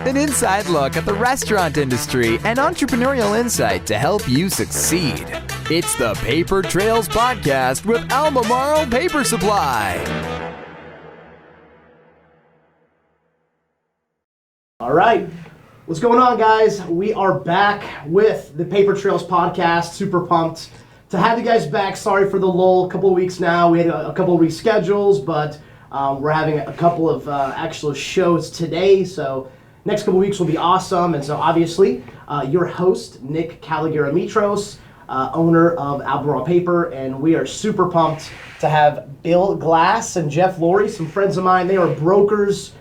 An inside look at the restaurant industry and entrepreneurial insight to help you succeed. It's the Paper Trails Podcast with Albemarle Paper Supply. All right. What's going on, guys? We are back with the Paper Trails Podcast. Super pumped to have you guys back. Sorry for the lull. A couple of weeks now. We had a couple of reschedules, but we're having a couple of actual shows today. So next couple of weeks will be awesome. And so obviously, your host, Nick Caligera-Mitros, owner of Albemarle Paper, and we are super pumped to have Bill Glass and Jeff Lorey, some friends of mine. They are brokers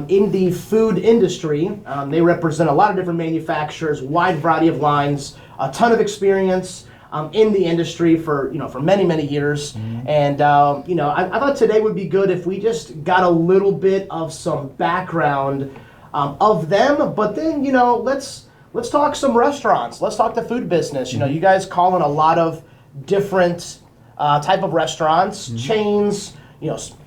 in the food industry. They represent a lot of different manufacturers, wide variety of lines, a ton of experience in the industry for many years. Mm-hmm. And I thought today would be good if we just got a little bit of some background of them. But then let's talk some restaurants. Let's talk the food business. Mm-hmm. You guys call in a lot of different type of restaurants, mm-hmm. chains.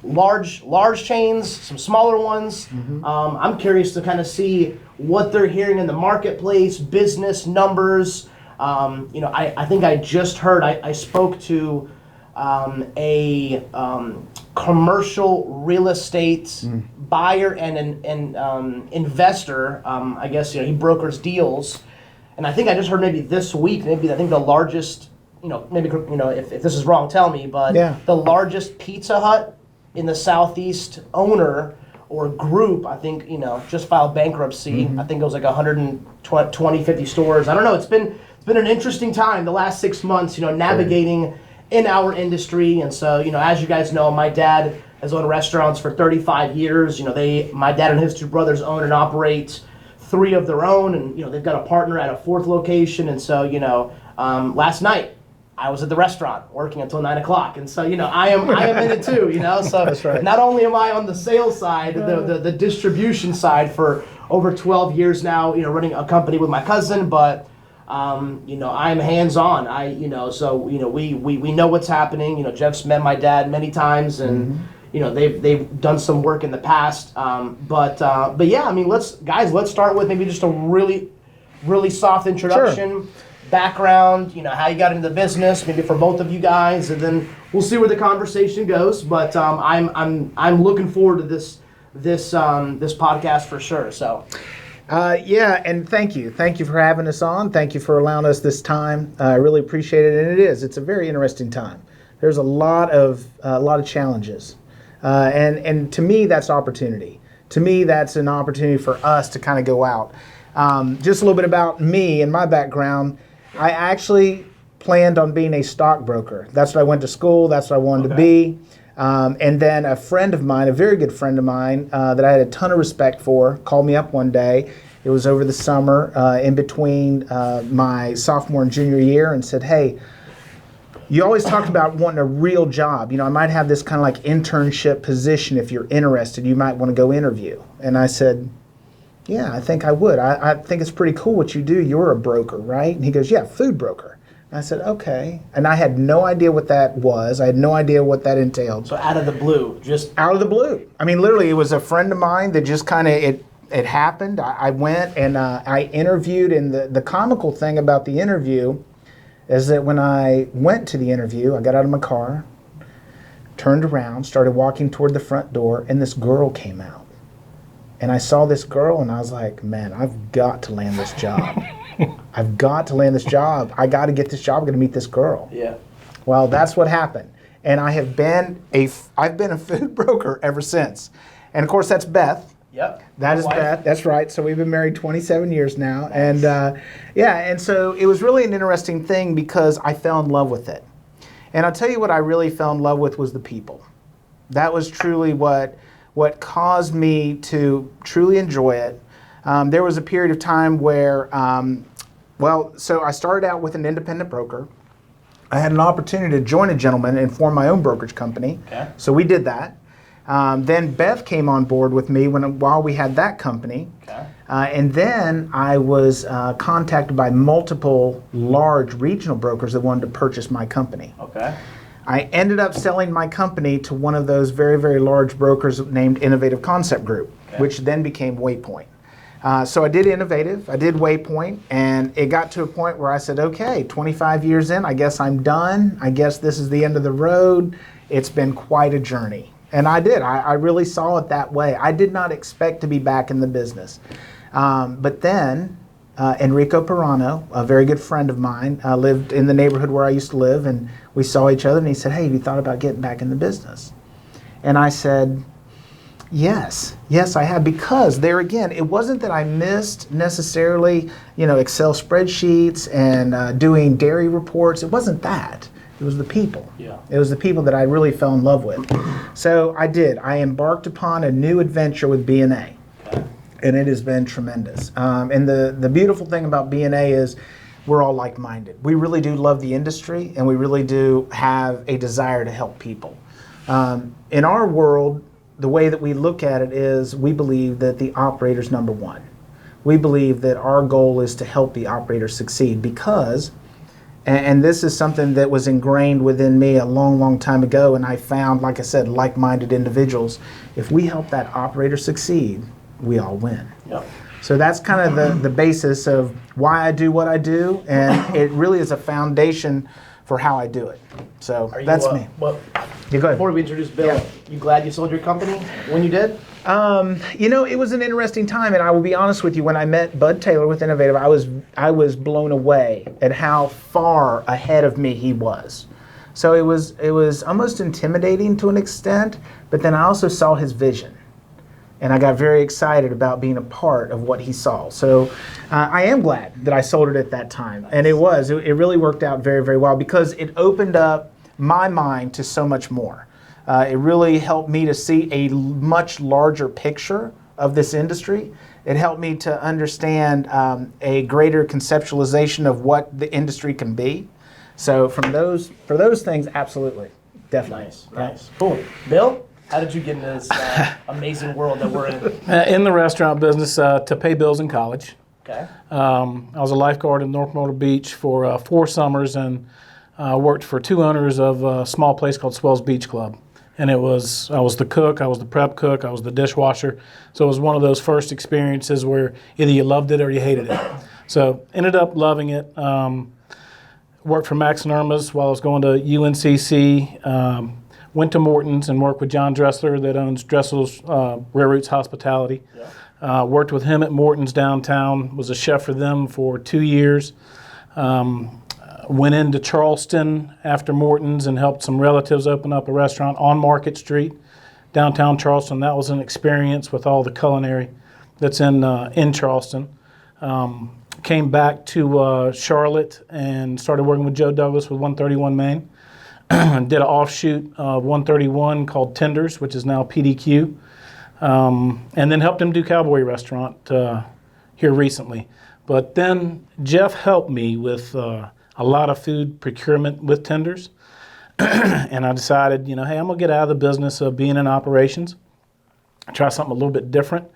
Large chains, some smaller ones. Mm-hmm. I'm curious to kind of see what they're hearing in the marketplace, business numbers. I think I just heard, I spoke to a commercial real estate buyer and an investor. I guess he brokers deals, and I think I just heard maybe this week, I think the largest. If this is wrong, tell me, but the largest Pizza Hut in the Southeast owner or group, I think, just filed bankruptcy. Mm-hmm. I think it was like 120, 50 stores. I don't know. It's been an interesting time the last 6 months, navigating in our industry. And so, as you guys know, my dad has owned restaurants for 35 years. My dad and his two brothers own and operate 3 of their own, and, they've got a partner at a 4th location. And so, last night, I was at the restaurant working until 9 o'clock, and so I am in it too. So that's right. Not only am I on the sales side, the distribution side for over 12 years now, running a company with my cousin, but I'm hands-on. We know what's happening. Jeff's met my dad many times, and they've done some work in the past. But yeah, let's start with maybe just a really soft introduction. Sure. Background, how you got into the business, maybe for both of you guys, and then we'll see where the conversation goes. But I'm looking forward to this podcast for sure. So, and thank you for having us on. Thank you for allowing us this time. I really appreciate it, and it's a very interesting time. There's a lot of challenges, and to me that's opportunity. To me that's an opportunity for us to kind of go out. Just a little bit about me and my background. I actually planned on being a stockbroker. That's what I went to school. That's what I wanted to be. And then a friend of mine, a very good friend of mine that I had a ton of respect for, called me up one day. It was over the summer in between my sophomore and junior year, and said, "Hey, you always talked about wanting a real job. I might have this kind of like internship position. If you're interested, you might want to go interview." And I said, "Yeah, I think I would. I think it's pretty cool what you do. You're a broker, right?" And he goes, "Yeah, food broker." And I said, "Okay." And I had no idea what that was. I had no idea what that entailed. So out of the blue, just... Out of the blue. I mean, literally, it was a friend of mine that just kind of, it happened. I went and I interviewed, and the comical thing about the interview is that when I went to the interview, I got out of my car, turned around, started walking toward the front door, and this girl came out. And I saw this girl, and I was like, man, I've got to land this job. I've got to land this job. I got to get this job. I'm going to meet this girl. Yeah. Well, that's what happened. And I've been a food broker ever since. And, of course, that's Beth. Yep. That is Beth. That's right. So we've been married 27 years now. Nice. And, and so it was really an interesting thing because I fell in love with it. And I'll tell you what I really fell in love with was the people. That was truly what caused me to truly enjoy it. There was a period of time where, so I started out with an independent broker. I had an opportunity to join a gentleman and form my own brokerage company. Okay. So we did that. Then Beth came on board with me while we had that company. Okay. And then I was contacted by multiple large regional brokers that wanted to purchase my company. Okay. I ended up selling my company to one of those very, very large brokers named Innovative Concept Group, which then became Waypoint. So I did Innovative, I did Waypoint, and it got to a point where I said, okay, 25 years in, I guess I'm done. I guess this is the end of the road. It's been quite a journey. And I did. I really saw it that way. I did not expect to be back in the business. But then Enrico Pirano, a very good friend of mine, lived in the neighborhood where I used to live, and we saw each other, and he said, hey, have you thought about getting back in the business? And I said, yes, I have, because there again, it wasn't that I missed necessarily, Excel spreadsheets and doing dairy reports. It wasn't that. It was the people. Yeah. It was the people that I really fell in love with. So I did. I embarked upon a new adventure with B&A, and it has been tremendous. And the beautiful thing about B&A is we're all like-minded. We really do love the industry, and we really do have a desire to help people. In our world, the way that we look at it is we believe that the operator's number one. We believe that our goal is to help the operator succeed because, and this is something that was ingrained within me a long, long time ago, and I found, like I said, like-minded individuals. If we help that operator succeed, we all win. Yep. So that's kind of the basis of why I do what I do, and it really is a foundation for how I do it. So that's me. Well, Yeah, go ahead. before we introduce Bill, you glad you sold your company when you did? It was an interesting time, and I will be honest with you. When I met Bud Taylor with Innovative, I was blown away at how far ahead of me he was. So it was almost intimidating to an extent, but then I also saw his vision, and I got very excited about being a part of what he saw. So I am glad that I sold it at that time, and it really worked out very, very well because it opened up my mind to so much more. It really helped me to see a much larger picture of this industry. It helped me to understand a greater conceptualization of what the industry can be. So for those things, absolutely, definitely. Nice. Cool. Bill, how did you get into this amazing world that we're in? In the restaurant business to pay bills in college. Okay. I was a lifeguard in North Myrtle Beach for 4 summers and worked for 2 owners of a small place called Swells Beach Club. And I was the cook, I was the prep cook, I was the dishwasher. So it was one of those first experiences where either you loved it or you hated it. So ended up loving it. Worked for Max and Irma's while I was going to UNCC. Went to Morton's and worked with John Dressler that owns Dressel's Rare Roots Hospitality. Yeah. Worked with him at Morton's downtown, was a chef for them for 2 years. Went into Charleston after Morton's and helped some relatives open up a restaurant on Market Street, downtown Charleston. That was an experience with all the culinary that's in Charleston. Came back to Charlotte and started working with Joe Douglas with 131 Main. Did an offshoot of 131 called Tenders, which is now PDQ. And then helped him do Cowboy Restaurant here recently. But then Jeff helped me with a lot of food procurement with Tenders. And I decided, hey, I'm going to get out of the business of being in operations, try something a little bit different.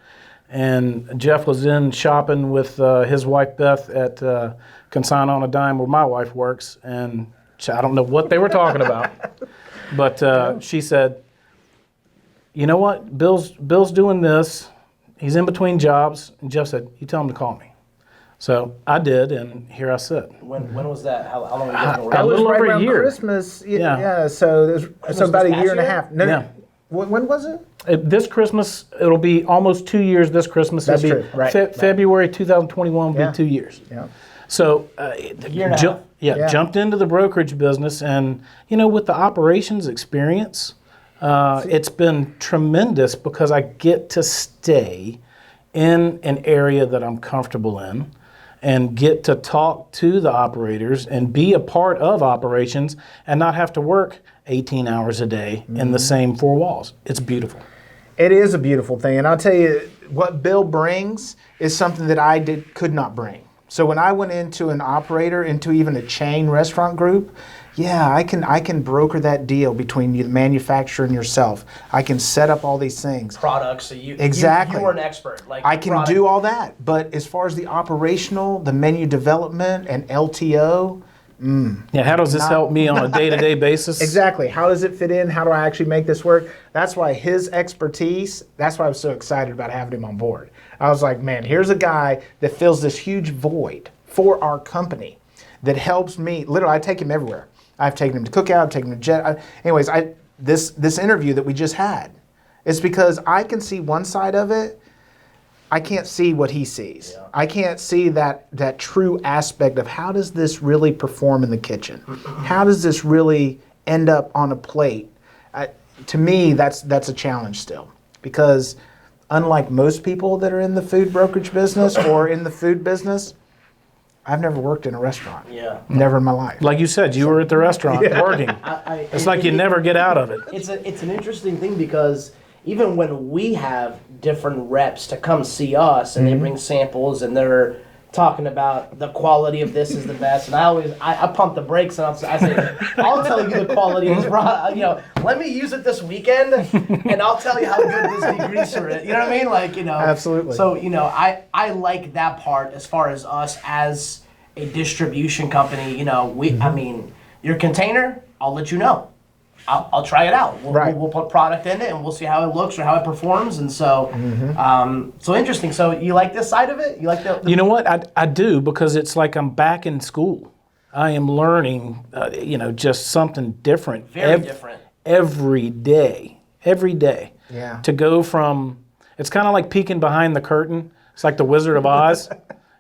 And Jeff was in shopping with his wife, Beth, at Consign on a Dime, where my wife works. And I don't know what they were talking about. But she said, you know what, Bill's doing this. He's in between jobs. And Jeff said, you tell him to call me. So I did, and here I sit. When was that? How long were you guys That was little right over a around year. Christmas. Yeah. So about a year and a year? half. No, Yeah. When was it? This Christmas, it'll be almost 2 years this Christmas. That's It'll be true. Right. February 2021 will Yeah. be 2 years. Yeah. So year and a half. Yeah. Jumped into the brokerage business, and with the operations experience, it's been tremendous because I get to stay in an area that I'm comfortable in and get to talk to the operators and be a part of operations and not have to work 18 hours a day in the same 4 walls. It's beautiful. It is a beautiful thing, and I'll tell you what Bill brings is something that I could not bring. So when I went into an operator, into even a chain restaurant group, I can broker that deal between the manufacturer and yourself. I can set up all these things. Products, so you Exactly. you were an expert. Like I can do all that, but as far as the operational, the menu development, and LTO, Yeah, how does this help me on a day-to-day basis? exactly. How does it fit in? How do I actually make this work? That's why his expertise, that's why I was so excited about having him on board. I was like, man, here's a guy that fills this huge void for our company that helps me. Literally, I take him everywhere. I've taken him to Cookout, I've taken him to Jet. This interview that we just had, is because I can see one side of it. I can't see what he sees. Yeah. I can't see that true aspect of how does this really perform in the kitchen? How does this really end up on a plate? To me, that's a challenge still, because unlike most people that are in the food brokerage business or in the food business, I've never worked in a restaurant. Yeah. Never in my life. Like you said, you were at the restaurant working. It's like you never get out of it. It's an interesting thing, because even when we have different reps to come see us and they bring samples and they're talking about the quality of this is the best, and I pump the brakes and I say, I'll tell you the quality of this product. Let me use it this weekend and I'll tell you how good this degreaser is. You know what I mean? Absolutely. So I like that part as far as us as a distribution company. I mean, your container, I'll let you know. I'll try it out. We'll put product in it and we'll see how it looks or how it performs. And so, so interesting. So you like this side of it? You like the You know what? I do, because it's like I'm back in school. I am learning, just something different. Very different. Every day. Yeah. To go from, it's kind of like peeking behind the curtain. It's like the Wizard of Oz.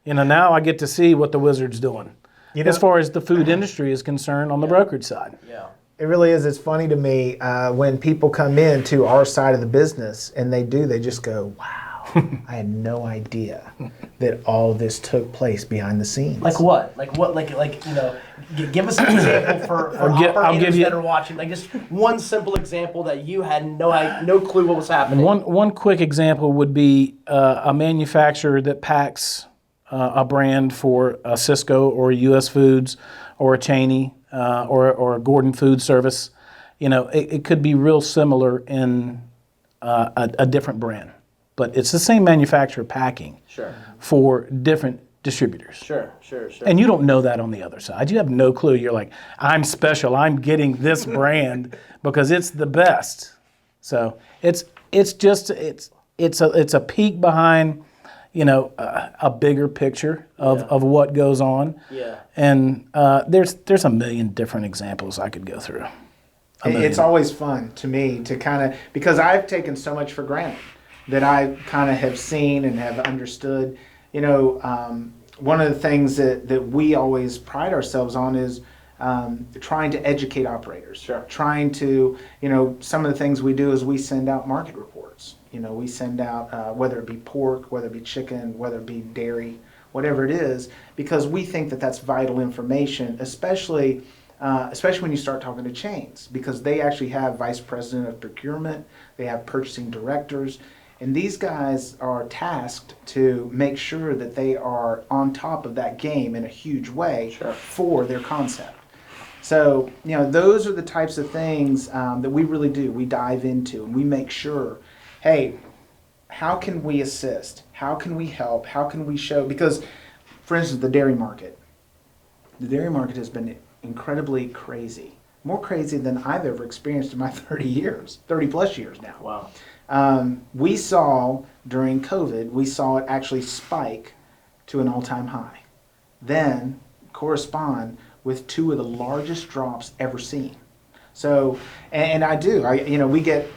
Now I get to see what the wizard's doing. As far as the food industry is concerned on the brokerage side. Yeah. It really is. It's funny to me when people come in to our side of the business and they just go, wow, I had no idea that all this took place behind the scenes. Like what? Give us an example for operators that are watching. Like just one simple example that you had no clue what was happening. One quick example would be a manufacturer that packs a brand for a Cisco or a US Foods or a Cheney. Or a Gordon Food Service. It could be real similar in a different brand, but it's the same manufacturer packing for different distributors. Sure. And you don't know that on the other side. You have no clue. You're like, I'm special. I'm getting this brand because it's the best. So it's a peek behind, a bigger picture of what goes on. Yeah. And there's a million different examples I could go through. It's always fun to me to kind of, because I've taken so much for granted that I kind of have seen and have understood. One of the things that we always pride ourselves on is trying to educate operators. Sure. Trying to, some of the things we do is we send out market reports. We send out, whether it be pork, whether it be chicken, whether it be dairy, whatever it is, because we think that that's vital information, especially when you start talking to chains, because they actually have vice president of procurement, they have purchasing directors, and these guys are tasked to make sure that they are on top of that game in a huge way for their concept. So, those are the types of things that we really do. We dive into and we make sure, hey, how can we assist? How can we help? How can we show? Because, for instance, the dairy market has been incredibly crazy. More crazy than I've ever experienced in my 30 plus years now. Wow. We saw, during COVID, it actually spike to an all-time high. Then correspond with two of the largest drops ever seen. So, and we get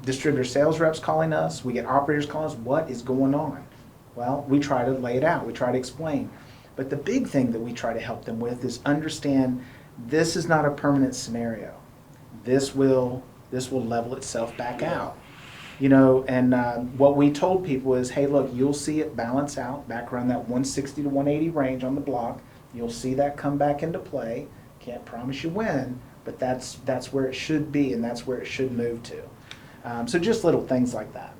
distributor sales reps calling us, we get operators calling us, what is going on? Well, we try to lay it out, we try to explain. But the big thing that we try to help them with is understand this is not a permanent scenario. This will level itself back out. And what we told people is, hey, look, you'll see it balance out back around that 160 to 180 range on the block. You'll see that come back into play. Can't promise you when, but that's where it should be, and that's where it should move to. So just little things like that.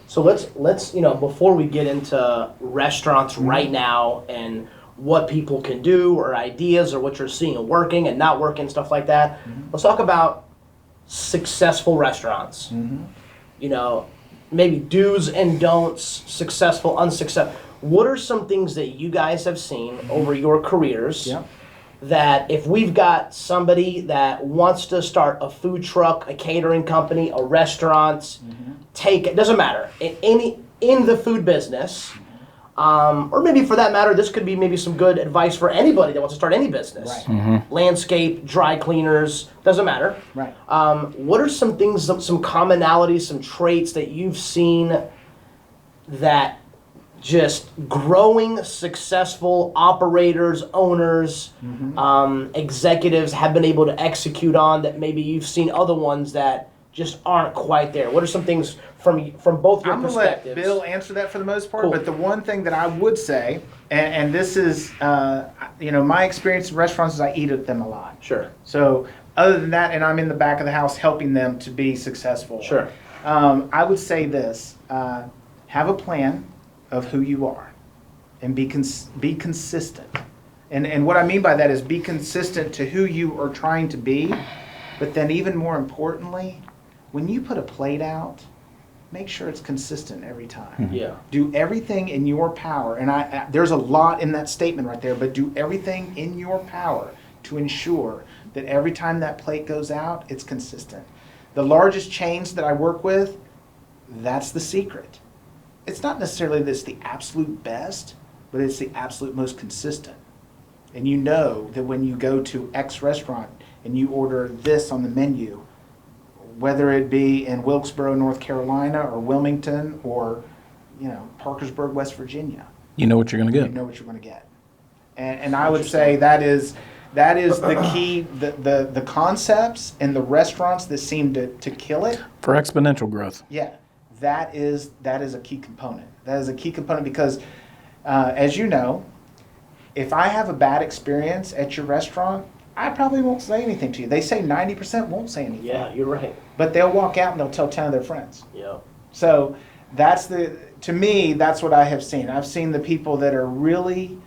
So let's before we get into restaurants right now and what people can do or ideas or what you're seeing working and not working, stuff like that, let's talk about successful restaurants. Maybe do's and don'ts, successful, unsuccessful. What are some things that you guys have seen over your careers that if we've got somebody that wants to start a food truck, a catering company, a restaurant, it doesn't matter, in the food business, or maybe for that matter, this could be maybe some good advice for anybody that wants to start any business. Right. Mm-hmm. Landscape, dry cleaners, doesn't matter. Right. What are some things, some commonalities, some traits that you've seen that just growing, successful operators, owners, executives have been able to execute on that maybe you've seen other ones that just aren't quite there? What are some things from both your I'm going to perspectives? let Bill answer that for the most part, Cool. but the one thing that I would say, and this is, my experience in restaurants is I eat at them a lot. Sure. So other than that, and I'm in the back of the house helping them to be successful. Sure. I would say this, have a plan of who you are and be consistent. And what I mean by that is be consistent to who you are trying to be, but then even more importantly, when you put a plate out, make sure it's consistent every time. Yeah. Do everything in your power, and there's a lot in that statement right there, but do everything in your power to ensure that every time that plate goes out, it's consistent. The largest chains that I work with, that's the secret. It's not necessarily that it's the absolute best, but it's the absolute most consistent. And you know that when you go to X restaurant and you order this on the menu, whether it be in Wilkesboro, North Carolina, or Wilmington, or Parkersburg, West Virginia, You know what you're going to you get. know what you're going to get. And I would say that is the key. The concepts and the restaurants that seem to kill it. For exponential growth. Yeah, that is a key component. That is a key component because, as you know, if I have a bad experience at your restaurant, I probably won't say anything to you. They say 90% won't say anything. Yeah, you're right. But they'll walk out and they'll tell 10 of their friends. Yeah. So to me, that's what I have seen. I've seen the people that are really,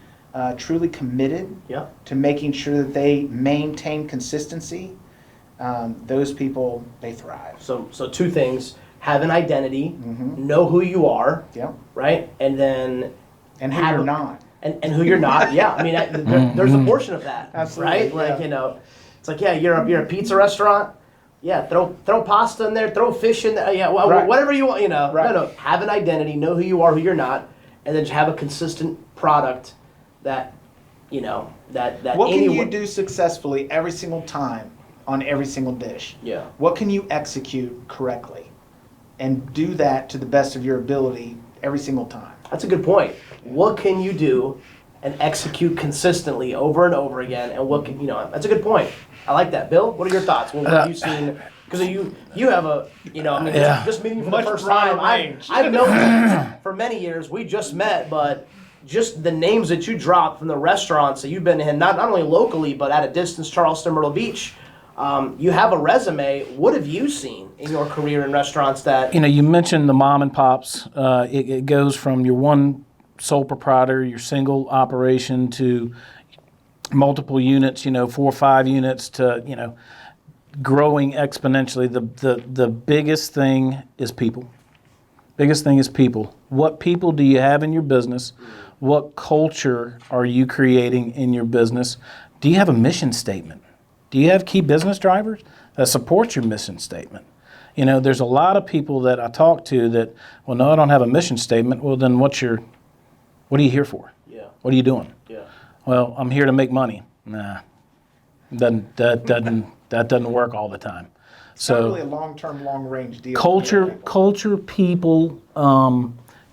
truly committed Yeah. to making sure that they maintain consistency. Those people, they thrive. So two things: have an identity, Mm-hmm. know who you are, Yep. right, and then And who Have you're a- not. and who you're not. Yeah, I mean, there's a portion of that, Absolutely, right? Like yeah. it's like you're a pizza restaurant. Yeah, throw pasta in there, throw fish in there. Yeah, well, Right. whatever you want. Right. No. Have an identity, know who you are, who you're not, and then just have a consistent product that that What can anyone. you do successfully every single time on every single dish? Yeah. What can you execute correctly? And do that to the best of your ability every single time. That's a good point. What can you do and execute consistently over and over again? And what can that's a good point. I like that. Bill, what are your thoughts? What have you seen? Because you have Yeah. just meeting for Much the first broader time. range. I've known for many years. We just met, but just the names that you dropped from the restaurants that you've been in, not only locally but at a distance, Charleston, Myrtle Beach. You have a resume. What have you seen in your career in restaurants that? You mentioned the mom and pops. It goes from your one sole proprietor, your single operation, to multiple units, 4 or 5 units, to, growing exponentially. The biggest thing is people. Biggest thing is people. What people do you have in your business? What culture are you creating in your business? Do you have a mission statement? Do you have key business drivers that support your mission statement? There's a lot of people that I talk to that, well, no, I don't have a mission statement. Well, then what are you here for? Yeah. What are you doing? Yeah. Well, I'm here to make money. Nah, that doesn't work all the time. It's not really a long-term, long-range deal. Culture, people,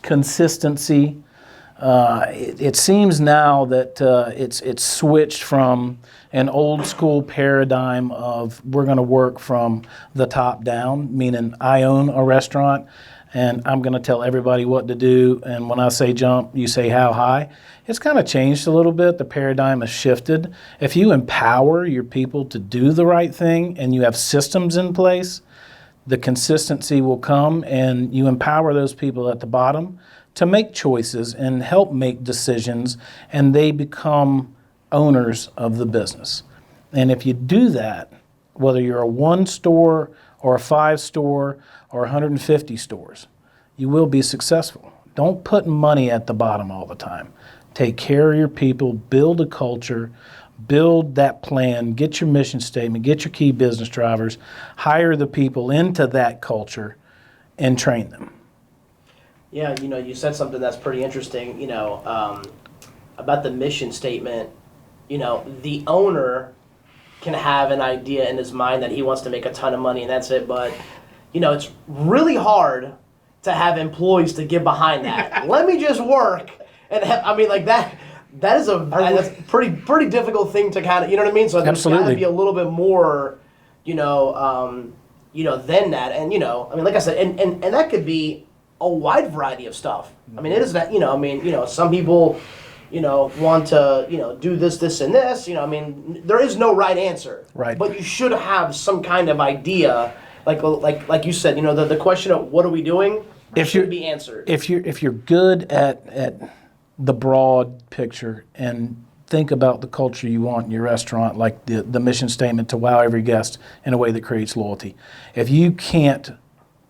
consistency. It seems now that it's switched from an old school paradigm of we're going to work from the top down, meaning I own a restaurant and I'm going to tell everybody what to do. And when I say jump, you say how high. It's kind of changed a little bit. The paradigm has shifted. If you empower your people to do the right thing and you have systems in place, the consistency will come, and you empower those people at the bottom to make choices and help make decisions, and they become owners of the business. And if you do that, whether you're a 1 store or a 5 store or 150 stores, you will be successful. Don't put money at the bottom all the time. Take care of your people, build a culture, build that plan, get your mission statement, get your key business drivers, hire the people into that culture, and train them. Yeah, you said something that's pretty interesting, about the mission statement. The owner can have an idea in his mind that he wants to make a ton of money and that's it, but, it's really hard to have employees to get behind that. Let me just work. And that is that's a pretty difficult thing to kind of, you know what I mean? So there's got to be a little bit more, than that. And, like I said, and that could be a wide variety of stuff. I mean, it is that, some people, want to, do this, and this, there is no right answer. Right. But you should have some kind of idea, like you said, the question of what are we doing should be answered. If you're good at the broad picture and think about the culture you want in your restaurant, like the mission statement to wow every guest in a way that creates loyalty. If you can't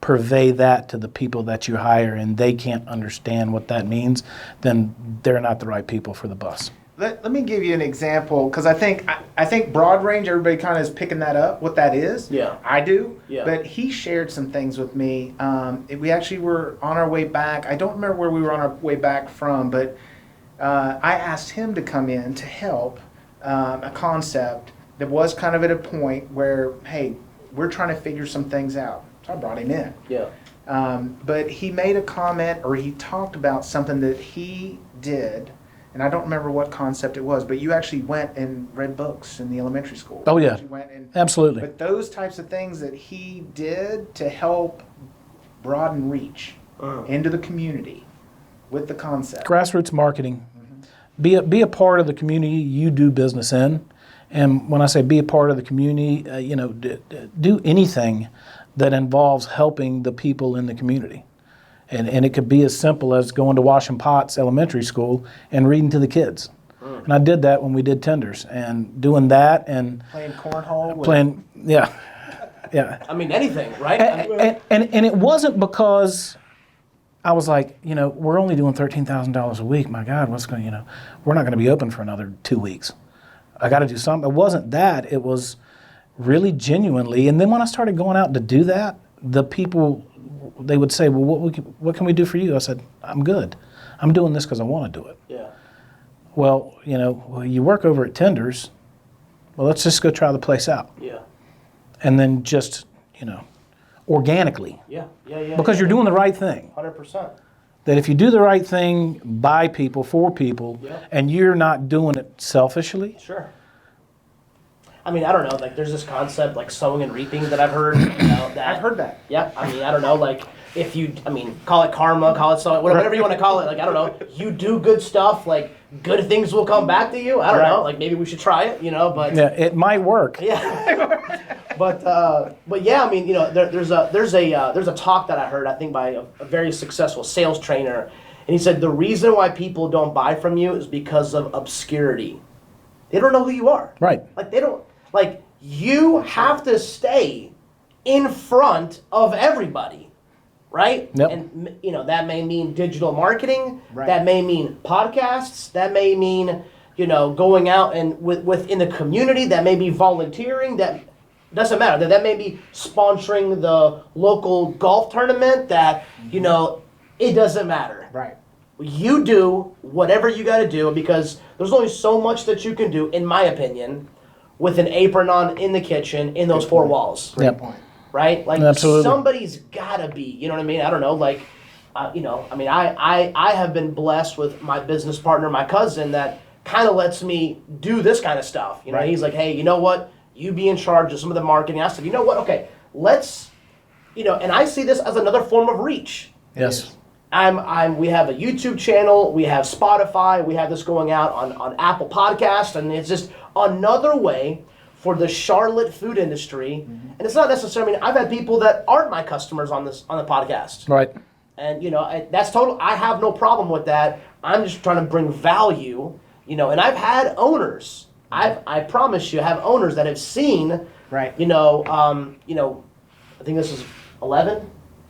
purvey that to the people that you hire and they can't understand what that means, then they're not the right people for the bus. Let me give you an example, because I think broad range, everybody kind of is picking that up, what that is. Yeah. I do. Yeah. But he shared some things with me. We actually were on our way back. I don't remember where we were on our way back from, but I asked him to come in to help a concept that was kind of at a point where, hey, we're trying to figure some things out. So I brought him in. Yeah. But he made a comment, or he talked about something that he did, and I don't remember what concept it was, but you actually went and read books in the elementary school. Oh, yeah. You went and, Absolutely. But those types of things that he did to help broaden reach into the community with the concept. Grassroots marketing. Be a part of the community you do business in. And when I say be a part of the community, do anything that involves helping the people in the community. And it could be as simple as going to Washing Pots Elementary School and reading to the kids. And I did that when we did tenders, and doing that and Playing cornhole. Yeah. I mean, anything, right? And it wasn't because I was like, we're only doing $13,000 a week. My God, we're not going to be open for another 2 weeks. I got to do something. It wasn't that. It was really genuinely. And then when I started going out to do that, the people, they would say, well, what can we do for you? I said, I'm good. I'm doing this because I want to do it. Yeah. Well, you work over at Tenders. Well, let's just go try the place out. Yeah. And then just, organically. Yeah. Because you're doing the right thing. 100%. That if you do the right thing by people, for people, and you're not doing it selfishly. Sure. I mean, I don't know, there's this concept like sowing and reaping that I've heard. That, I've heard that. Yeah. I mean, I don't know, if you, call it karma, call it sowing, whatever you want to call it. I don't know, you do good stuff, good things will come back to you. I don't know, maybe we should try it, but. Yeah, it might work. Yeah. But yeah, I mean, there's a talk that I heard, I think by a very successful sales trainer, and he said the reason why people don't buy from you is because of obscurity. They don't know who you are. Right. You have to stay in front of everybody, right? Yep. And that may mean digital marketing. Right. That may mean podcasts. That may mean going out and within the community. That may be volunteering. That doesn't matter. That may be sponsoring the local golf tournament. That it doesn't matter. Right. You do whatever you got to do, because there's only so much that you can do, in my opinion, with an apron on in the kitchen in those four walls. Great point. Right? Absolutely. Somebody's got to be, you know what I mean? I don't know, I have been blessed with my business partner, my cousin, that kind of lets me do this kind of stuff. Right. He's like, hey, you know what? You be in charge of some of the marketing. I said, you know what? Okay, let's, and I see this as another form of reach. Yes. We have a YouTube channel, we have Spotify, we have this going out on Apple Podcasts, and it's just another way for the Charlotte food industry. And it's not necessarily, I've had people that aren't my customers on the podcast. Right. And that's total, I have no problem with that. I'm just trying to bring value, and I've had owners, I promise you, have owners that have seen, Right. I think this is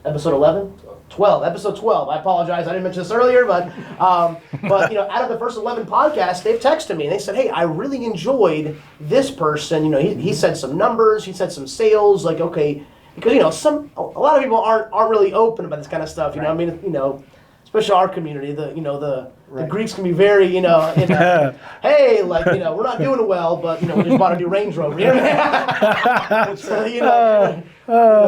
episode 11? 12, episode 12. I apologize, I didn't mention this earlier, but out of the first 11 podcasts, they've texted me and they said, hey, I really enjoyed this person. He said some numbers, he said some sales, okay, because a lot of people aren't really open about this kind of stuff. You know what I mean? especially our community, the Greeks can be very, hey, like, we're not doing well, but, we just bought a new Range Rover. So,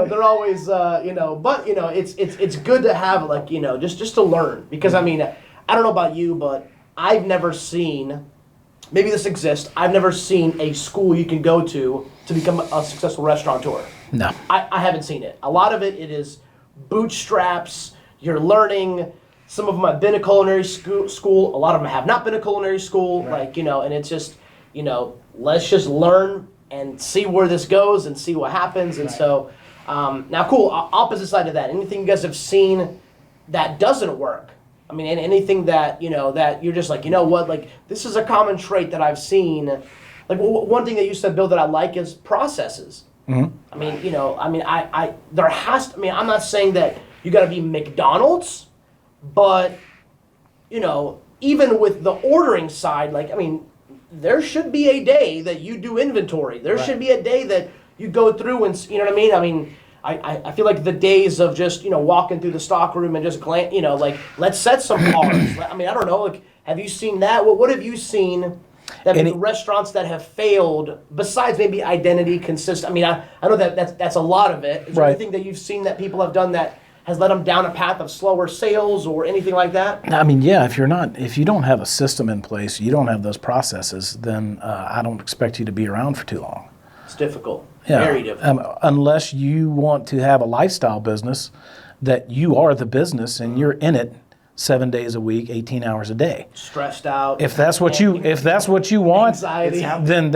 they're always, but, it's good to have, like, just to learn. Because, I mean, I don't know about you, but I've never seen, maybe this exists, I've never seen a school you can go to become a successful restaurateur. No. I haven't seen it. A lot of it is bootstraps, you're learning. Some of them have been a culinary school. A lot of them have not been a culinary school. Right. Like, and it's just, let's just learn and see where this goes and see what happens. And so, now cool, opposite side of that, anything you guys have seen that doesn't work? I mean, anything that, that you're just like, what, like, this is a common trait that I've seen. Like, one thing that you said, Bill, that I like is processes. Mm-hmm. I mean, there has to, I'm not saying that you got to be McDonald's, but, even with the ordering side, like, there should be a day that you do inventory. There should be a day that you go through and, you know what I mean? I feel like the days of just, walking through the stock room and just like, let's set some cars. I don't know, like, have you seen that? What have you seen that the restaurants that have failed, besides maybe identity, consist? I know that's a lot of it. Is there anything that you've seen that people have done that has led them down a path of slower sales or anything like that? Yeah, if you don't have a system in place, you don't have those processes, then I don't expect you to be around for too long. It's difficult. Yeah. Very difficult. Unless you want to have a lifestyle business that you are the business and you're in it 7 days a week, 18 hours a day. Stressed out. If that's what you want, anxiety. Then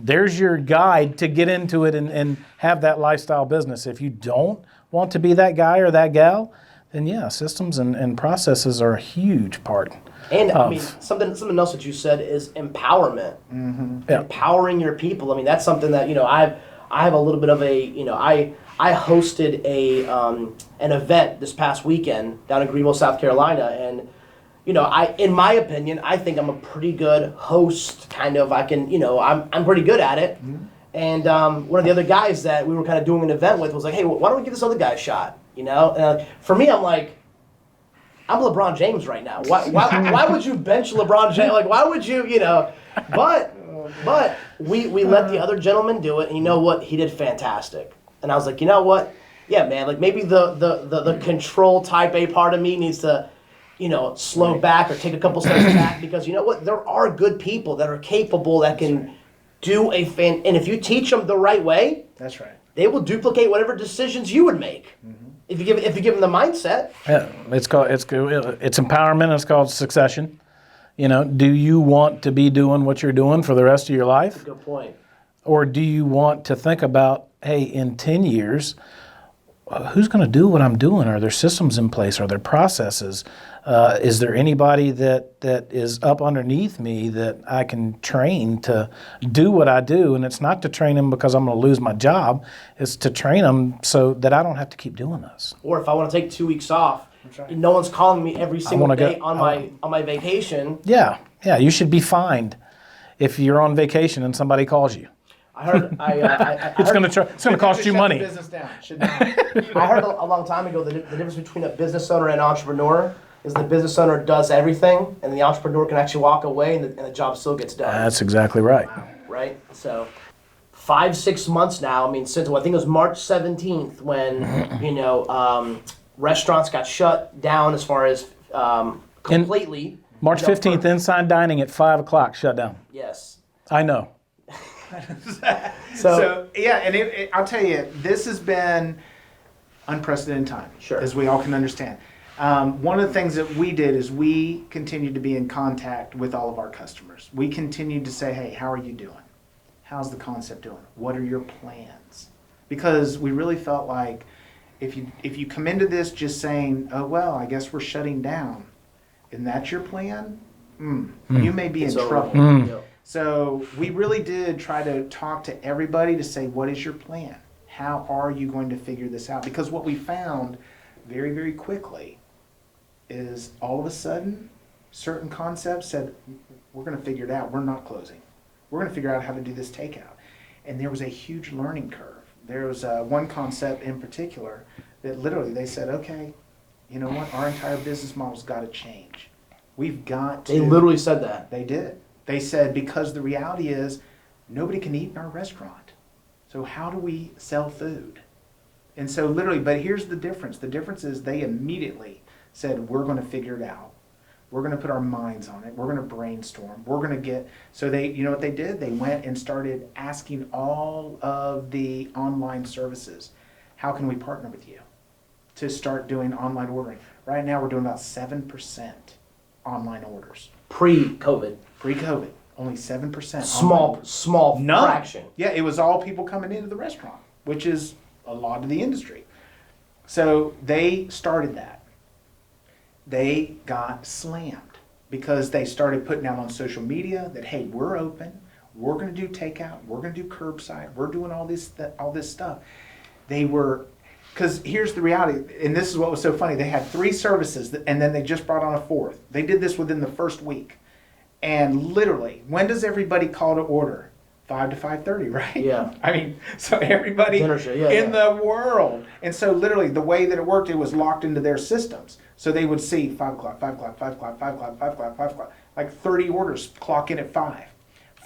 there's your guide to get into it and have that lifestyle business. If you don't want to be that guy or that gal, then yeah, systems and processes are a huge part. And something else that you said is empowerment. Mm-hmm. Yeah. Empowering your people. That's something that I have a little bit of a I hosted an event this past weekend down in Greenville, South Carolina, and in my opinion, I think I'm a pretty good host. Kind of, I can I'm pretty good at it. Mm-hmm. And one of the other guys that we were kind of doing an event with was like, hey, why don't we give this other guy a shot? And for me, I'm like, I'm LeBron James right now. Why would you bench LeBron James? Like, why would you, But we let the other gentleman do it, and you know what? He did fantastic. And I was like, you know what? Yeah, man, like maybe the control type A part of me needs to, slow back or take a couple steps back, because you know what? There are good people that are capable that can do and if you teach them the right way, that's right, they will duplicate whatever decisions you would make. Mm-hmm. If you give them the mindset. Yeah, it's empowerment, and it's called succession. Do you want to be doing what you're doing for the rest of your life? Good point. Or do you want to think about, hey, in 10 years, who's going to do what I'm doing? Are there systems in place? Are there processes? Is there anybody that is up underneath me that I can train to do what I do? And it's not to train them because I'm going to lose my job. It's to train them so that I don't have to keep doing this. Or if I want to take 2 weeks off, no one's calling me every single day on my vacation. Yeah, you should be fined if you're on vacation and somebody calls you. I heard. It's going to cost you money. Business down. I heard a long time ago the difference between a business owner and an entrepreneur is the business owner does everything, and the entrepreneur can actually walk away, and the job still gets done. That's exactly right. Right. So, 5-6 months now. Since I think it was March 17th when restaurants got shut down as far as completely. March 15th, inside dining at 5 o'clock shut down. Yes. I know. So yeah, and I'll tell you, this has been unprecedented time, sure, as we all can understand. One of the things that we did is we continued to be in contact with all of our customers. We continued to say, hey, how are you doing? How's the concept doing? What are your plans? Because we really felt like if you come into this just saying, oh, well, I guess we're shutting down, and that's your plan, you may be in trouble. So we really did try to talk to everybody to say, what is your plan? How are you going to figure this out? Because what we found very, very quickly is all of a sudden, certain concepts said, we're going to figure it out. We're not closing. We're going to figure out how to do this takeout. And there was a huge learning curve. There was one concept in particular that literally they said, okay, you know what, our entire business model's got to change. We've got to. They literally said that. They did. They said, because the reality is nobody can eat in our restaurant. So how do we sell food? And so literally, but here's the difference. The difference is they immediately said, we're going to figure it out. We're going to put our minds on it. We're going to brainstorm. We're going to get, so they, you know what they did? They went and started asking all of the online services, how can we partner with you to start doing online ordering? Right now we're doing about 7% online orders. Pre-COVID. Pre-COVID, only 7%. Small fraction. Yeah, it was all people coming into the restaurant, which is a lot of the industry. So they started that. They got slammed because they started putting out on social media that, hey, we're open, we're going to do takeout, we're going to do curbside, we're doing all this stuff. They were, because here's the reality, and this is what was so funny. They had 3 services, and then they just brought on a 4th. They did this within the first week. And literally, when does everybody call to order? 5 to 5:30, right? Yeah. I mean, so everybody in the world. And so literally the way that it worked, it was locked into their systems. So they would see 5 o'clock, 5 o'clock, 5 o'clock, 5 o'clock, 5 o'clock, 5 o'clock. Like 30 orders clock in at 5.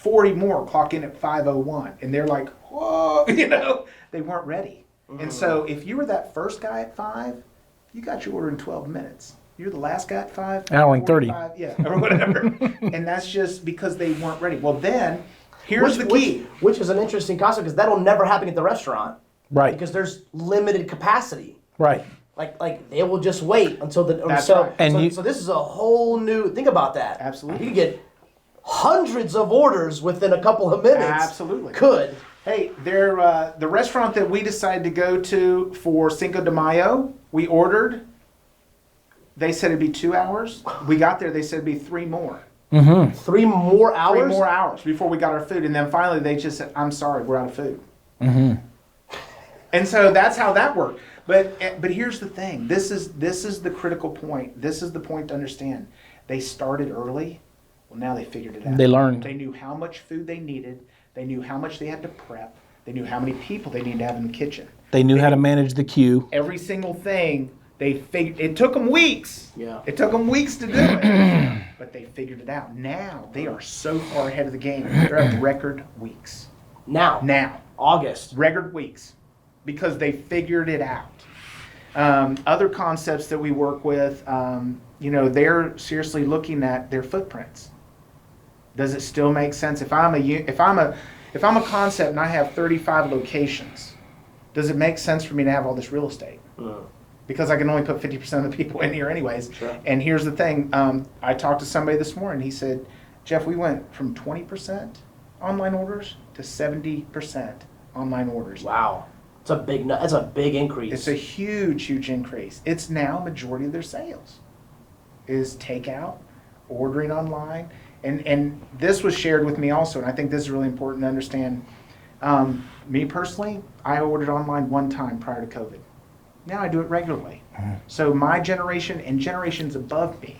40 more clock in at 5:01. And they're like, whoa, you know, they weren't ready. Mm-hmm. And so if you were that first guy at 5, you got your order in 12 minutes. You're the last guy at 5. Hour and 30. Yeah, or whatever. And that's just because they weren't ready. Well, then, here's the key. Which is an interesting concept because that'll never happen at the restaurant. Right. Because there's limited capacity. Right. Like they will just wait until the. That's so, right. And so this is a whole new. Think about that. Absolutely. You could get hundreds of orders within a couple of minutes. Absolutely. Could. Hey, they're, the restaurant that we decided to go to for Cinco de Mayo, we ordered. They said it'd be 2 hours. We got there, they said it'd be 3 more. Mm-hmm. 3 more hours? 3 more hours before we got our food. And then finally they just said, I'm sorry, we're out of food. Mm-hmm. And so that's how that worked. But here's the thing. This is the critical point. This is the point to understand. They started early. Well, now they figured it out. They learned. They knew how much food they needed. They knew how much they had to prep. They knew how many people they needed to have in the kitchen. They knew how to manage the queue. Every single thing, they figured. It took them weeks. Yeah. It took them weeks to do it. But they figured it out. Now, they are so far ahead of the game. They're at record weeks. Now. August. Record weeks. Because they figured it out. Other concepts that we work with, they're seriously looking at their footprints. Does it still make sense? If I'm a concept and I have 35 locations, does it make sense for me to have all this real estate? Because I can only put 50% of the people in here anyways. Sure. And here's the thing. I talked to somebody this morning. He said, Jeff, we went from 20% online orders to 70% online orders. Wow. That's a big increase. It's a huge, huge increase. It's now a majority of their sales is takeout, ordering online. And this was shared with me also, and I think this is really important to understand. Me personally, I ordered online one time prior to COVID. Now I do it regularly. So my generation and generations above me,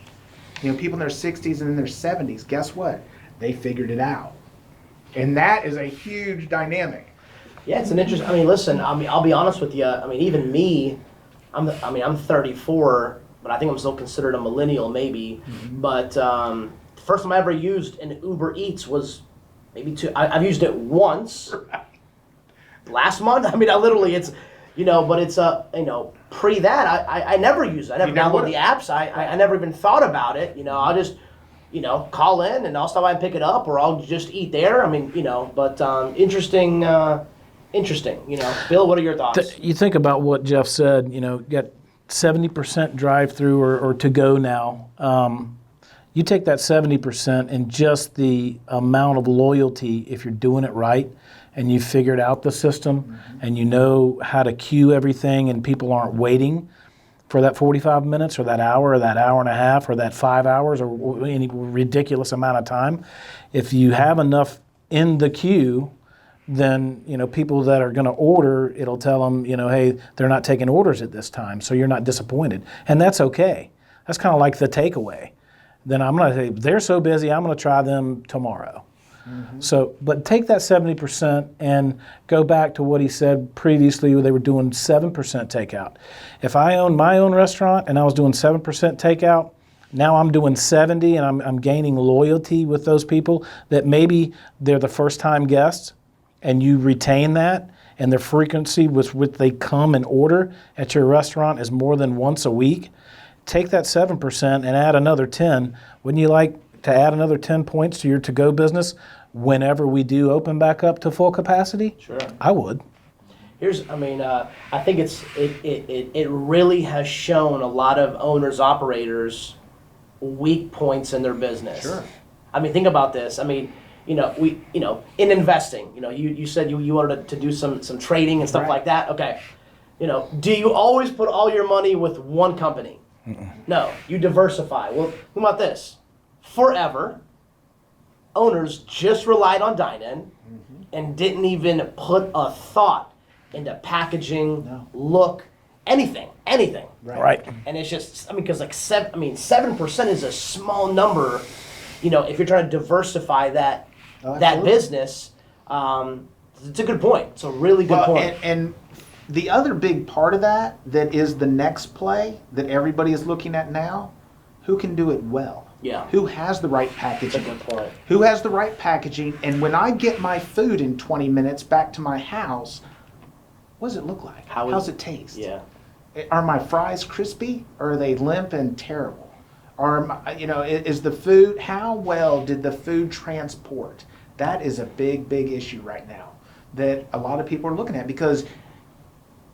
people in their 60s and in their 70s, guess what? They figured it out. And that is a huge dynamic. Yeah, it's an interesting. Listen. I'll be honest with you. Even me. I'm 34, but I think I'm still considered a millennial, maybe. Mm-hmm. But the first time I ever used an Uber Eats was maybe I've used it once. Right. Last month. I literally, it's, but it's pre that I never used it. I never downloaded the apps. I never even thought about it. I'll just. Call in and I'll stop by and pick it up, or I'll just eat there. But interesting. Bill, what are your thoughts? You think about what Jeff said, got 70% drive-through or to-go now. You take that 70% and just the amount of loyalty, if you're doing it right, and you figured out the system, and you know how to queue everything, and people aren't waiting for that 45 minutes or that hour and a half or that 5 hours or any ridiculous amount of time. If you have enough in the queue, then people that are going to order, it'll tell them, hey, they're not taking orders at this time, so you're not disappointed. And that's okay. That's kind of like the takeaway. Then I'm going to say, they're so busy, I'm going to try them tomorrow. So, but take that 70% and go back to what he said previously, where they were doing 7% takeout. If I owned my own restaurant and I was doing 7% takeout, now I'm doing 70, and I'm gaining loyalty with those people that maybe they're the first time guests, and you retain that, and their frequency with which they come and order at your restaurant is more than once a week. Take that 7% and add another 10. Wouldn't you like to add another 10 points to your to-go business whenever we do open back up to full capacity? Sure. I would. I think it really has shown a lot of owners, operators, weak points in their business. Sure. I mean, think about this. I mean, in investing, you said you wanted to do some trading and stuff like that. Okay. Do you always put all your money with one company? No, you diversify. Well, think about this. Forever, owners just relied on dine-in and didn't even put a thought into packaging, look, anything. Right. And it's just, because 7% is a small number. If you're trying to diversify that business, it's a good point. It's a really good point. And the other big part of that is the next play that everybody is looking at now, who can do it well? Yeah. Who has the right packaging? That's a good point. Who has the right packaging? And when I get my food in 20 minutes back to my house, what does it look like? How's it taste? Yeah. Are my fries crispy, or are they limp and terrible? Is the food, how well did the food transport? That is a big, big issue right now that a lot of people are looking at, because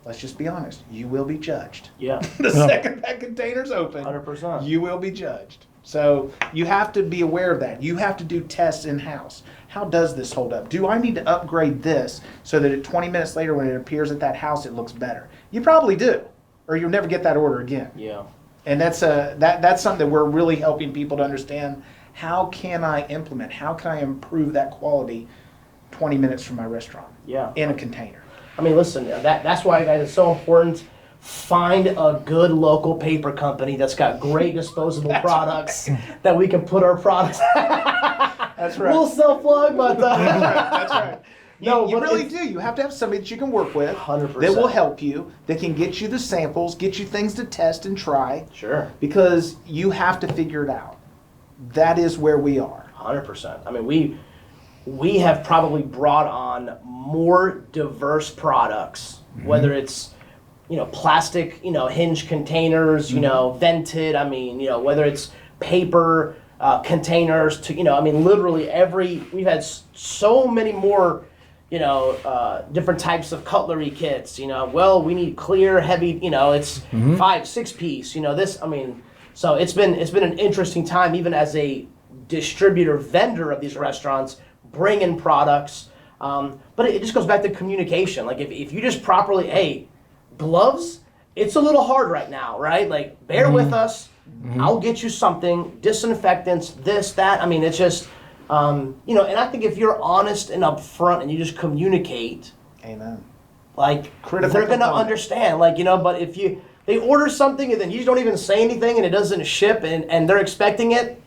let's just be honest, you will be judged. Yeah. The second that container's open, 100%. you will be judged. So you have to be aware of that. You have to do tests in-house. How does this hold up? Do I need to upgrade this so that 20 minutes later when it appears at that house it looks better? You probably do, or you'll never get that order again. Yeah. And that's something that we're really helping people to understand. How can I implement? How can I improve that quality 20 minutes from my restaurant? Yeah. In a container. Listen, that's why, guys, it's so important. Find a good local paper company that's got great disposable products that we can put our products. That's right. We'll self-plug, but That's right. No, you but really do. You have to have somebody that you can work with 100%. that will help you, that can get you the samples, get you things to test and try. Sure. Because you have to figure it out. That is where we are. 100%. We have probably brought on more diverse products, whether it's plastic, hinge containers, vented. Whether it's paper containers to, literally we've had so many more, different types of cutlery kits. We need clear, heavy. It's 5-6 piece. So it's been an interesting time, even as a distributor vendor of these restaurants, bringing products. But it just goes back to communication. Like if you just properly, gloves, it's a little hard right now, right? Like, bear with us. I'll get you something, disinfectants, this, that. It's just, and I think if you're honest and upfront and you just communicate, Amen. like, Critical they're going to component. understand. Like, but if they order something and then you just don't even say anything and it doesn't ship and they're expecting it,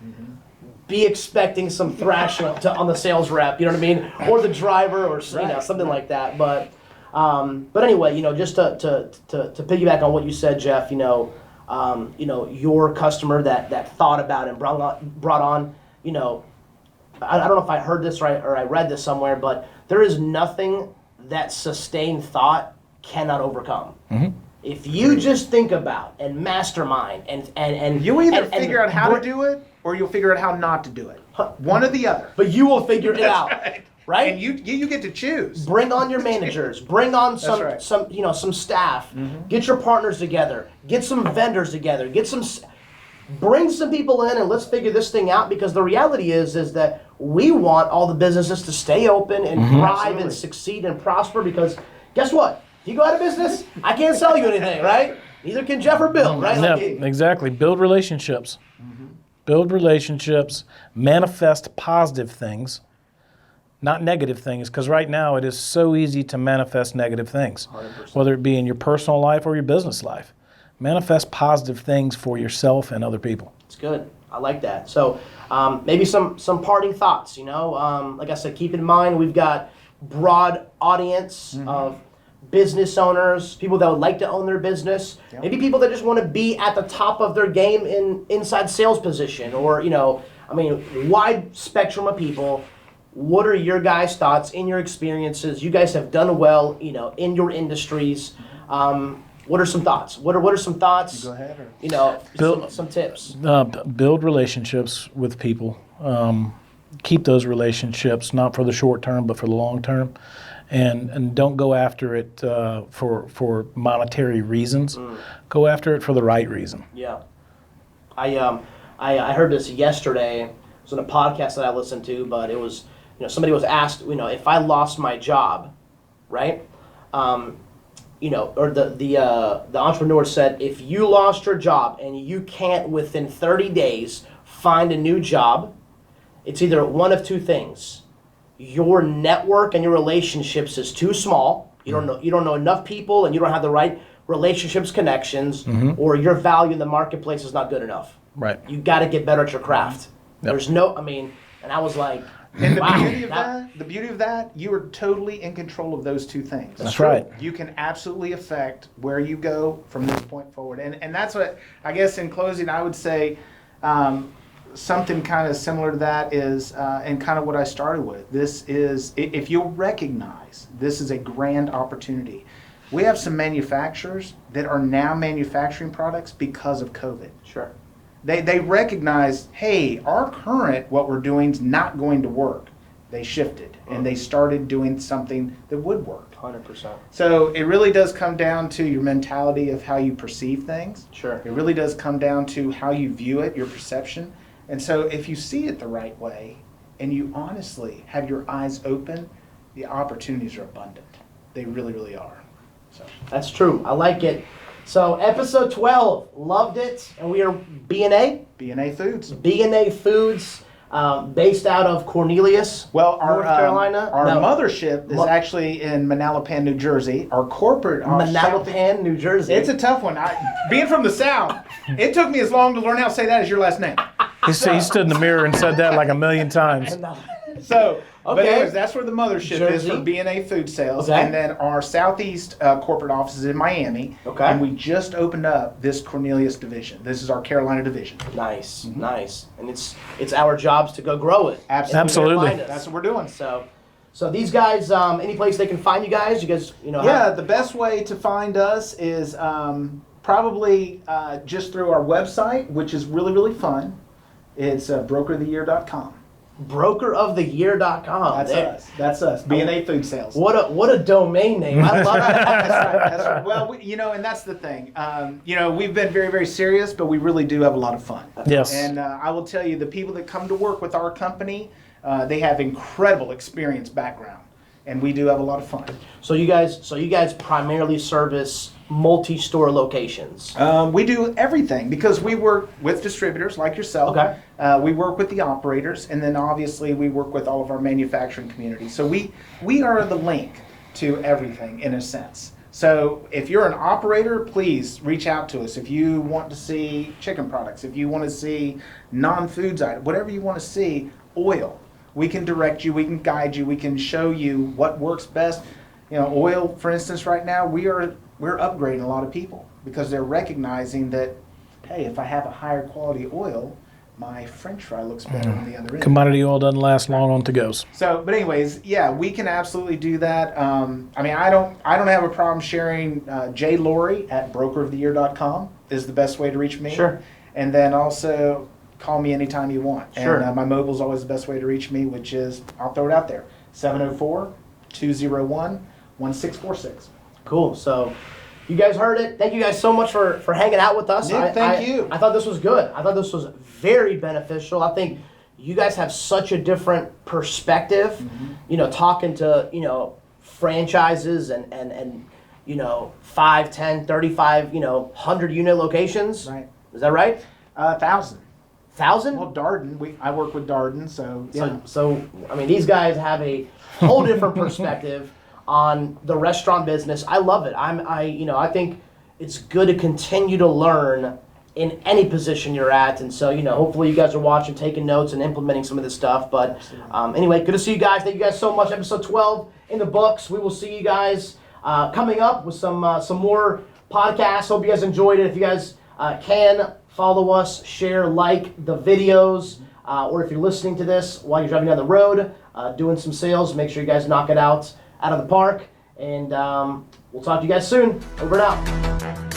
be expecting some thrashing on the sales rep, you know what I mean? Or the driver or something like that. But anyway, just to piggyback on what you said, Jeff, your customer that thought about and brought on, I don't know if I heard this right or I read this somewhere, but there is nothing that sustained thought cannot overcome. If you just think about and mastermind and You either figure out how to do it, or you'll figure out how not to do it. One or the other. but you will figure it out, right? And you get to choose. Bring on your managers. Bring on right. some staff. Get your partners together. Get some vendors together. Bring some people in and let's figure this thing out, because the reality is that we want all the businesses to stay open and thrive and succeed and prosper, because guess what? If you go out of business, I can't sell you anything, right? Neither can Jeff or Bill, right? Yeah, exactly. Build relationships. Build relationships. Manifest positive things, not negative things, because right now it is so easy to manifest negative things, 100%. whether it be in your personal life or your business life. Manifest positive things for yourself and other people. It's good. I like that. So maybe some parting thoughts, like I said, keep in mind we've got broad audience of business owners, people that would like to own their business, maybe people that just want to be at the top of their game in inside sales position, or wide spectrum of people. What are your guys' thoughts in your experiences? You guys have done well, in your industries. What are some thoughts? What are some thoughts? Go ahead. Or Some tips. Build relationships with people. Keep those relationships, not for the short term, but for the long term. And don't go after it for monetary reasons. Go after it for the right reason. Yeah. I heard this yesterday. It was in a podcast that I listened to, but it was, somebody was asked, if I lost my job, right? Or the entrepreneur said, if you lost your job and you can't within 30 days find a new job, it's either one of two things. Your network and your relationships is too small. You don't know enough people, and you don't have the right relationships, connections, or your value in the marketplace is not good enough. Right. You got to get better at your craft. Yep. There's no, and I was like, And wow, the beauty of that, you are totally in control of those two things. That's right. You can absolutely affect where you go from this point forward. And that's what, I guess in closing, I would say something kind of similar to that is, and kind of what I started with. This is, if you'll recognize, this is a grand opportunity. We have some manufacturers that are now manufacturing products because of COVID. Sure. They recognize, hey, our current, what we're doing is not going to work. They shifted and they started doing something that would work. 100%. So it really does come down to your mentality of how you perceive things. Sure. It really does come down to how you view it, your perception. And so if you see it the right way and you honestly have your eyes open, the opportunities are abundant. They really, really are. So That's true. I like it. So episode 12, loved it, and we are B&A Foods. B&A Foods, based out of Cornelius, Well, North Carolina. Our mothership is actually in Manalapan, New Jersey. Our corporate, Manalapan, New Jersey. It's a tough one. Being from the South, it took me as long to learn how to say that as your last name. He stood in the mirror and said that like a million times. So, but Okay. anyways, that's where the mothership is Jersey. for B&A Food Sales. Okay. And then our Southeast corporate office is in Miami. Okay. And we just opened up this Cornelius division. This is our Carolina division. Nice, nice, and it's our jobs to go grow it. Absolutely. Find us. That's what we're doing. So these guys, any place they can find you guys? You guys, Yeah, the best way to find us is probably just through our website, which is really, really fun. It's brokeroftheyear.com. Brokeroftheyear.com. That's us. B&A Food Sales. What a domain name. I love that. That's right. Well, and that's the thing. We've been very, very serious, but we really do have a lot of fun. Yes. And I will tell you, the people that come to work with our company, they have incredible experience background, and we do have a lot of fun. So you guys primarily service multi-store locations. We do everything because we work with distributors like yourself. Okay. We work with the operators, and then obviously we work with all of our manufacturing community. So we are the link to everything in a sense. So if you're an operator, please reach out to us. If you want to see chicken products, if you want to see non-foods items, whatever you want to see, oil, we can direct you, we can guide you, we can show you what works best. Oil, for instance, right now, we're upgrading a lot of people because they're recognizing that, hey, if I have a higher quality oil, my French fry looks better on the other end. Commodity oil doesn't last long on to-goes. So, but anyways, yeah, we can absolutely do that. I don't have a problem sharing Lorey at brokeroftheyear.com is the best way to reach me. Sure. And then also call me anytime you want. Sure. And my mobile is always the best way to reach me, which is, I'll throw it out there, 704-201-1646. Cool. So you guys heard it. Thank you guys so much for hanging out with us. Nick, thank you. I thought this was good. I thought this was very beneficial. I think you guys have such a different perspective, talking to, franchises and 5, 10, 35, 100 unit locations. Right. Is that right? 1,000. 1,000? Well, Darden, I work with Darden, so yeah. So these guys have a whole different perspective on the restaurant business. I love it. I think it's good to continue to learn in any position you're at. And so, hopefully you guys are watching, taking notes, and implementing some of this stuff. But anyway, good to see you guys. Thank you guys so much. Episode 12 in the books. We will see you guys coming up with some more podcasts. Hope you guys enjoyed it. If you guys can, follow us, share, like the videos, or if you're listening to this while you're driving down the road, doing some sales, make sure you guys knock it out of the park. And we'll talk to you guys soon. Over and out.